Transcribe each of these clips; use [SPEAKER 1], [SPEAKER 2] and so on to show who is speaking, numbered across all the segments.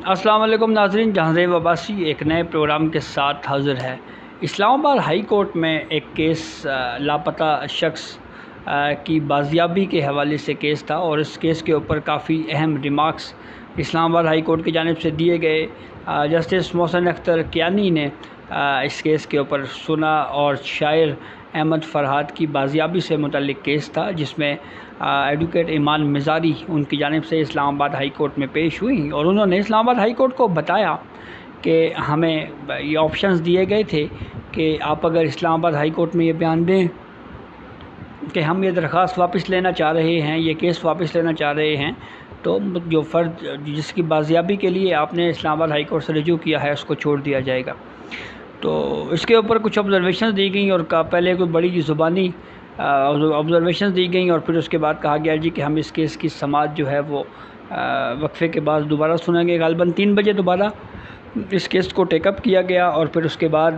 [SPEAKER 1] السلام علیکم ناظرین، جہانزیب عباسی ایک نئے پروگرام کے ساتھ حاضر ہے۔ اسلام آباد ہائی کورٹ میں ایک کیس لاپتہ شخص کی بازیابی کے حوالے سے کیس تھا، اور اس کیس کے اوپر کافی اہم ریمارکس اسلام آباد ہائی کورٹ کی جانب سے دیے گئے۔ جسٹس محسن اختر کیانی نے اس کیس کے اوپر سنا، اور شاعر احمد فرحات کی بازیابی سے متعلق کیس تھا، جس میں ایڈوکیٹ ایمان مزاری ان کی جانب سے اسلام آباد ہائی کورٹ میں پیش ہوئی، اور انہوں نے اسلام آباد ہائی کورٹ کو بتایا کہ ہمیں یہ آپشنز دیے گئے تھے کہ آپ اگر اسلام آباد ہائی کورٹ میں یہ بیان دیں کہ ہم یہ درخواست واپس لینا چاہ رہے ہیں، یہ کیس واپس لینا چاہ رہے ہیں، تو جو فرد جس کی بازیابی کے لیے آپ نے اسلام آباد ہائی کورٹ سے رجوع کیا ہے اس کو چھوڑ دیا جائے گا۔ تو اس کے اوپر کچھ آبزرویشنز دی گئیں، اور پہلے کوئی بڑی زبانی آبزرویشنز دی گئیں، اور پھر اس کے بعد کہا گیا جی کہ ہم اس کیس کی سماعت جو ہے وہ وقفے کے بعد دوبارہ سنیں گے۔ غالباً 3 بجے دوبارہ اس کیس کو ٹیک اپ کیا گیا، اور پھر اس کے بعد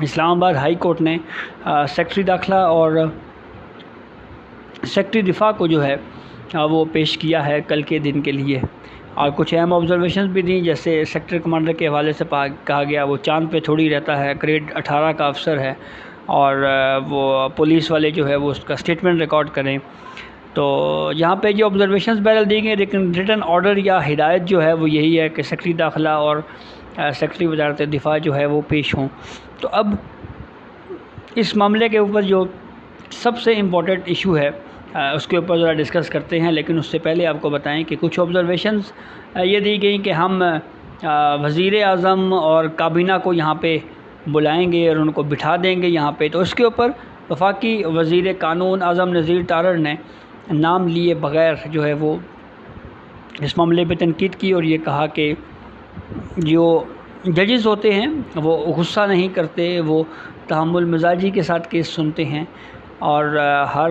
[SPEAKER 1] اسلام آباد ہائی کورٹ نے سیکرٹری داخلہ اور سیکرٹری دفاع کو جو ہے وہ پیش کیا ہے کل کے دن کے لیے، اور کچھ اہم آبزرویشنز بھی دیں، جیسے سیکٹر کمانڈر کے حوالے سے کہا گیا وہ چاند پہ تھوڑی رہتا ہے، گریڈ 18 کا افسر ہے، اور وہ پولیس والے جو ہے وہ اس کا اسٹیٹمنٹ ریکارڈ کریں۔ تو یہاں پہ جو آبزرویشنز بہرحال دی گئی، لیکن ریٹن آرڈر یا ہدایت جو ہے وہ یہی ہے کہ سیکرٹری داخلہ اور سیکرٹری وزارت دفاع جو ہے وہ پیش ہوں۔ تو اب اس معاملے کے اوپر جو سب سے امپورٹنٹ ایشو ہے اس کے اوپر ذرا ڈسکس کرتے ہیں، لیکن اس سے پہلے آپ کو بتائیں کہ کچھ آبزرویشنز یہ دی گئی کہ ہم وزیر اعظم اور کابینہ کو یہاں پہ بلائیں گے اور ان کو بٹھا دیں گے یہاں پہ۔ تو اس کے اوپر وفاقی وزیر قانون اعظم نذیر تارڑ نے نام لیے بغیر جو ہے وہ اس معاملے پہ تنقید کی، اور یہ کہا کہ جو ججز ہوتے ہیں وہ غصہ نہیں کرتے، وہ تحمل مزاجی کے ساتھ کیس سنتے ہیں، اور ہر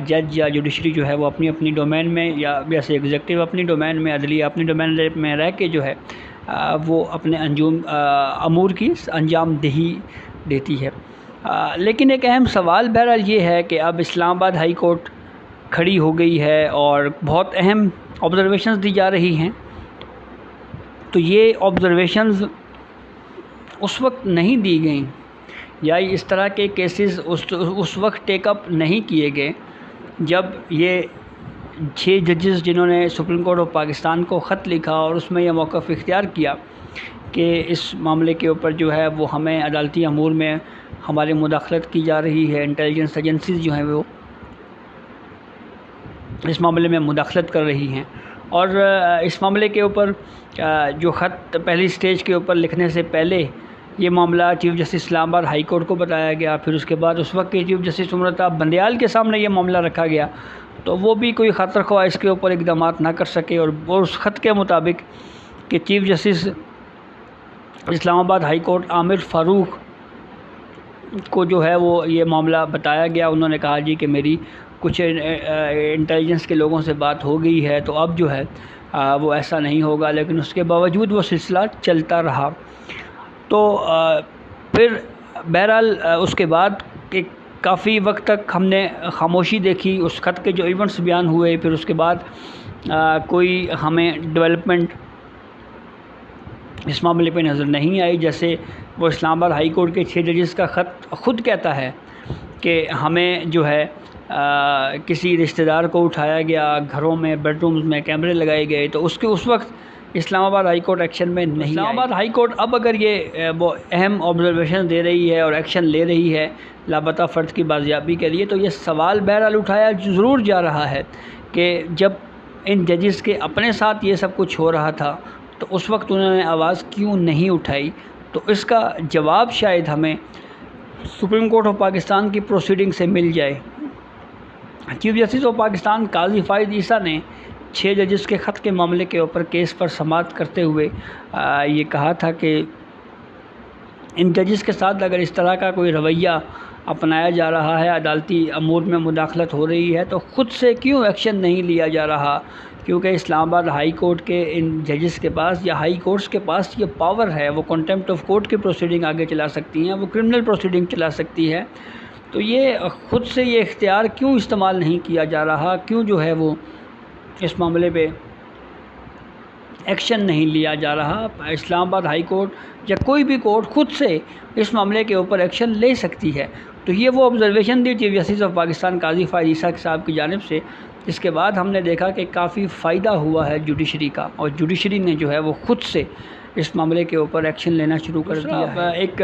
[SPEAKER 1] جج یا جوڈیشری جو ہے وہ اپنی اپنی ڈومین میں، یا جیسے ایگزیکٹو اپنی ڈومین میں، عدلیہ اپنی ڈومین میں رہ کے جو ہے وہ اپنے امور کی انجام دہی دیتی ہے۔ لیکن ایک اہم سوال بہرحال یہ ہے کہ اب اسلام آباد ہائی کورٹ کھڑی ہو گئی ہے اور بہت اہم آبزرویشنز دی جا رہی ہیں، تو یہ آبزرویشنز اس وقت نہیں دی گئیں، یا اس طرح کے کیسز اس وقت ٹیک اپ نہیں کیے گئے جب یہ 6 ججز جنہوں نے سپریم کورٹ آف پاکستان کو خط لکھا اور اس میں یہ موقف اختیار کیا کہ اس معاملے کے اوپر جو ہے وہ ہمیں عدالتی امور میں ہماری مداخلت کی جا رہی ہے، انٹیلیجنس ایجنسیز جو ہیں وہ اس معاملے میں مداخلت کر رہی ہیں، اور اس معاملے کے اوپر جو خط پہلی سٹیج کے اوپر لکھنے سے پہلے یہ معاملہ چیف جسٹس اسلام آباد ہائی کورٹ کو بتایا گیا، پھر اس کے بعد اس وقت کے چیف جسٹس عمرتاب بندیال کے سامنے یہ معاملہ رکھا گیا، تو وہ بھی کوئی خاطر خواہ اس کے اوپر اقدامات نہ کر سکے، اور اس خط کے مطابق کہ چیف جسٹس اسلام آباد ہائی کورٹ عامر فاروق کو جو ہے وہ یہ معاملہ بتایا گیا، انہوں نے کہا جی کہ میری کچھ انٹیلیجنس کے لوگوں سے بات ہو گئی ہے، تو اب جو ہے وہ ایسا نہیں ہوگا، لیکن اس کے باوجود وہ سلسلہ چلتا رہا۔ تو پھر بہرحال اس کے بعد کہ کافی وقت تک ہم نے خاموشی دیکھی، اس خط کے جو ایونٹس بیان ہوئے، پھر اس کے بعد کوئی ہمیں ڈیولپمنٹ اس معاملے پہ نظر نہیں آئی، جیسے وہ اسلام آباد ہائی کورٹ کے 6 ججز کا خط خود کہتا ہے کہ ہمیں جو ہے کسی رشتہ دار کو اٹھایا گیا، گھروں میں بیڈ رومز میں کیمرے لگائے گئے، تو اس وقت اسلام آباد ہائی کورٹ ایکشن میں نہیں آئی۔ اسلام آباد ہائی کورٹ اب اگر یہ وہ اہم آبزرویشن دے رہی ہے اور ایکشن لے رہی ہے لاپتہ فرد کی بازیابی کے لیے، تو یہ سوال بہرحال اٹھایا ضرور جا رہا ہے کہ جب ان ججز کے اپنے ساتھ یہ سب کچھ ہو رہا تھا تو اس وقت انہوں نے آواز کیوں نہیں اٹھائی؟ تو اس کا جواب شاید ہمیں سپریم کورٹ آف پاکستان کی پروسیڈنگ سے مل جائے۔ چیف جسٹس آف پاکستان قاضی فائز عیسیٰ نے 6 ججز کے خط کے معاملے کے اوپر کیس پر سماعت کرتے ہوئے یہ کہا تھا کہ ان ججز کے ساتھ اگر اس طرح کا کوئی رویہ اپنایا جا رہا ہے، عدالتی امور میں مداخلت ہو رہی ہے، تو خود سے کیوں ایکشن نہیں لیا جا رہا؟ کیونکہ اسلام آباد ہائی کورٹ کے ان ججز کے پاس یا ہائی کورٹس کے پاس یہ پاور ہے، وہ کنٹمپٹ آف کورٹ کی پروسیڈنگ آگے چلا سکتی ہیں، وہ کرمنل پروسیڈنگ چلا سکتی ہے، تو یہ خود سے یہ اختیار کیوں استعمال نہیں کیا جا رہا؟ کیوں جو ہے وہ اس معاملے پہ ایکشن نہیں لیا جا رہا۔ اسلام آباد ہائی کورٹ یا کوئی بھی کورٹ خود سے اس معاملے کے اوپر ایکشن لے سکتی ہے۔ تو یہ وہ observation the chief justice of Pakistan قاضی فائز عیسیٰ صاحب کی جانب سے۔ اس کے بعد ہم نے دیکھا کہ کافی فائدہ ہوا ہے جوڈیشری کا، اور جوڈیشری نے جو ہے وہ خود سے اس معاملے کے اوپر ایکشن لینا شروع کر دیا ہے۔ ایک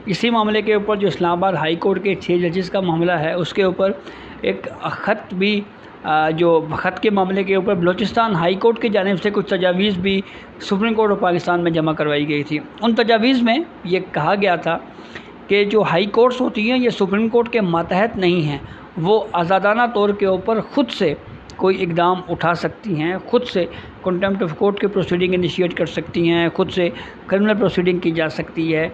[SPEAKER 1] اسی معاملے کے اوپر جو اسلام آباد ہائی کورٹ کے 6 ججز کا معاملہ ہے، اس کے اوپر ایک خط بھی جو خط کے معاملے کے اوپر بلوچستان ہائی کورٹ کی جانب سے کچھ تجاویز بھی سپریم کورٹ آف پاکستان میں جمع کروائی گئی تھی۔ ان تجاویز میں یہ کہا گیا تھا کہ جو ہائی کورٹس ہوتی ہیں یہ سپریم کورٹ کے ماتحت نہیں ہیں، وہ آزادانہ طور کے اوپر خود سے کوئی اقدام اٹھا سکتی ہیں، خود سے کنٹمپٹ آف کورٹ کی پروسیڈنگ انیشیٹ کر سکتی ہیں، خود سے کرمنل پروسیڈنگ کی جا سکتی ہے۔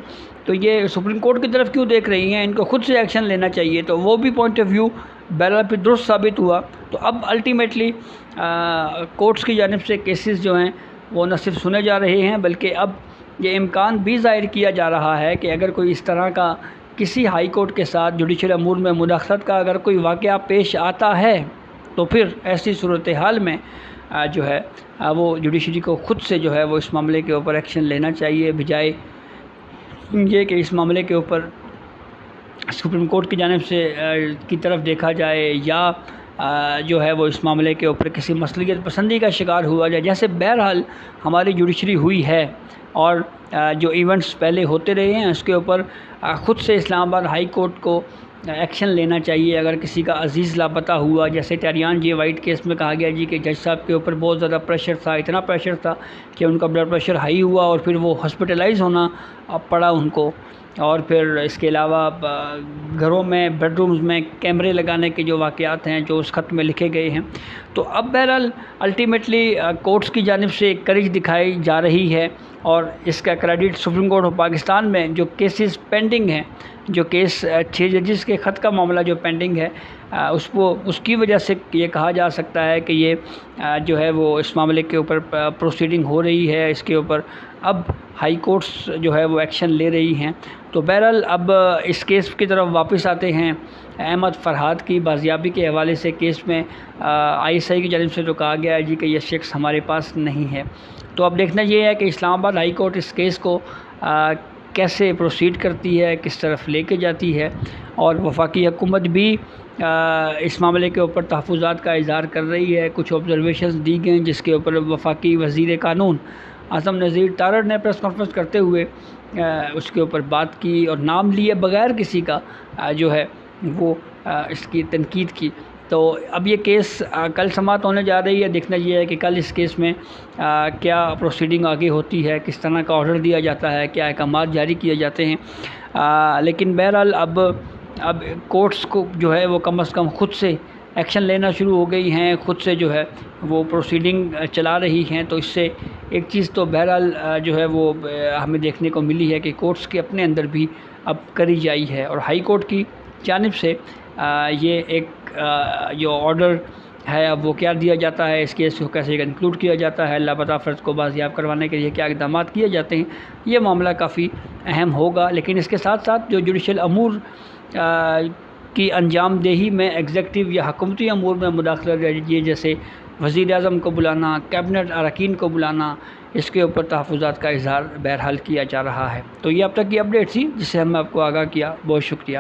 [SPEAKER 1] تو یہ سپریم کورٹ کی طرف کیوں دیکھ رہی ہیں؟ ان کو خود سے ایکشن لینا چاہیے۔ تو وہ بھی پوائنٹ آف ویو بہرحال پھر درست ثابت ہوا۔ تو اب الٹیمیٹلی کورٹس کی جانب سے کیسز جو ہیں وہ نہ صرف سنے جا رہے ہیں، بلکہ اب یہ امکان بھی ظاہر کیا جا رہا ہے کہ اگر کوئی اس طرح کا کسی ہائی کورٹ کے ساتھ جوڈیشل امور میں مداخلت کا اگر کوئی واقعہ پیش آتا ہے، تو پھر ایسی صورتحال میں جو ہے وہ جوڈیشری کو خود سے جو ہے وہ اس معاملے کے اوپر ایکشن لینا چاہیے، بجائے یہ کہ اس معاملے کے اوپر سپریم کورٹ کی جانب سے کی طرف دیکھا جائے، یا جو ہے وہ اس معاملے کے اوپر کسی مصلحت پسندی کا شکار ہوا جائے، جیسے بہرحال ہماری جوڈیشری ہوئی ہے۔ اور جو ایونٹس پہلے ہوتے رہے ہیں اس کے اوپر خود سے اسلام آباد ہائی کورٹ کو ایکشن لینا چاہیے۔ اگر کسی کا عزیز لاپتہ ہوا، جیسے ٹیریان جے وائٹ کیس میں کہا گیا جی کہ جج صاحب کے اوپر بہت زیادہ پریشر تھا، اتنا پریشر تھا کہ ان کا بلڈ پریشر ہائی ہوا اور پھر وہ ہاسپٹلائز ہونا پڑا ان کو۔ اور پھر اس کے علاوہ گھروں میں بیڈ رومز میں کیمرے لگانے کے جو واقعات ہیں جو اس خط میں لکھے گئے ہیں۔ تو اب بہرحال الٹیمیٹلی کورٹس کی جانب سے کریج دکھائی جا رہی ہے، اور اس کا credit supreme court of Pakistan میں جو کیسز پینڈنگ ہیں، جو کیس 6 ججز کے خط کا معاملہ جو پینڈنگ ہے، اس کی وجہ سے یہ کہا جا سکتا ہے کہ یہ جو ہے وہ اس معاملے کے اوپر پروسیڈنگ ہو رہی ہے، اس کے اوپر اب ہائی کورٹس جو ہے وہ ایکشن لے رہی ہیں۔ تو بہرحال اب اس کیس کی طرف واپس آتے ہیں۔ احمد فرحات کی بازیابی کے حوالے سے کیس میں آئی ایس آئی کی جانب سے تو کہا گیا ہے جی کہ یہ شخص ہمارے پاس نہیں ہے۔ تو اب دیکھنا یہ ہے کہ اسلام آباد ہائی کورٹ اس کیس کو کیسے پروسیڈ کرتی ہے، کس طرف لے کے جاتی ہے، اور وفاقی حکومت بھی اس معاملے کے اوپر تحفظات کا اظہار کر رہی ہے۔ کچھ آبزرویشنز دی گئیں جس کے اوپر وفاقی وزیر قانون اعظم نذیر تارڑ نے پریس کانفرنس کرتے ہوئے اس کے اوپر بات کی، اور نام لیے بغیر کسی کا جو ہے وہ اس کی تنقید کی۔ تو اب یہ کیس کل سماعت ہونے جا رہی ہے۔ دیکھنا یہ ہے کہ کل اس کیس میں کیا پروسیڈنگ آگے ہوتی ہے، کس طرح کا آرڈر دیا جاتا ہے، کیا احکامات جاری کیے جاتے ہیں۔ لیکن بہرحال اب کورٹس کو جو ہے وہ کم از کم خود سے ایکشن لینا شروع ہو گئی ہیں، خود سے جو ہے وہ پروسیڈنگ چلا رہی ہیں۔ تو اس سے ایک چیز تو بہرحال جو ہے وہ ہمیں دیکھنے کو ملی ہے کہ کورٹس کے اپنے اندر بھی اب کری جائی ہے، اور ہائی کورٹ کی جانب سے یہ ایک جو آرڈر ہے اب وہ کیا دیا جاتا ہے، اس کیس کو کیسے کنکلوڈ کیا جاتا ہے، لاپتہ افراد کو بازیاب کروانے کے لیے کیا اقدامات کیے جاتے ہیں، یہ معاملہ کافی اہم ہوگا۔ لیکن اس کے ساتھ ساتھ جو جوڈیشل امور کی انجام دہی میں ایگزیکٹو یا حکومتی امور میں مداخلت یہ جیسے وزیر اعظم کو بلانا، کیبنٹ اراکین کو بلانا، اس کے اوپر تحفظات کا اظہار بہرحال کیا جا رہا ہے۔ تو یہ اب تک کی اپڈیٹ تھی جس سے ہم نے آپ کو آگاہ کیا۔ بہت شکریہ۔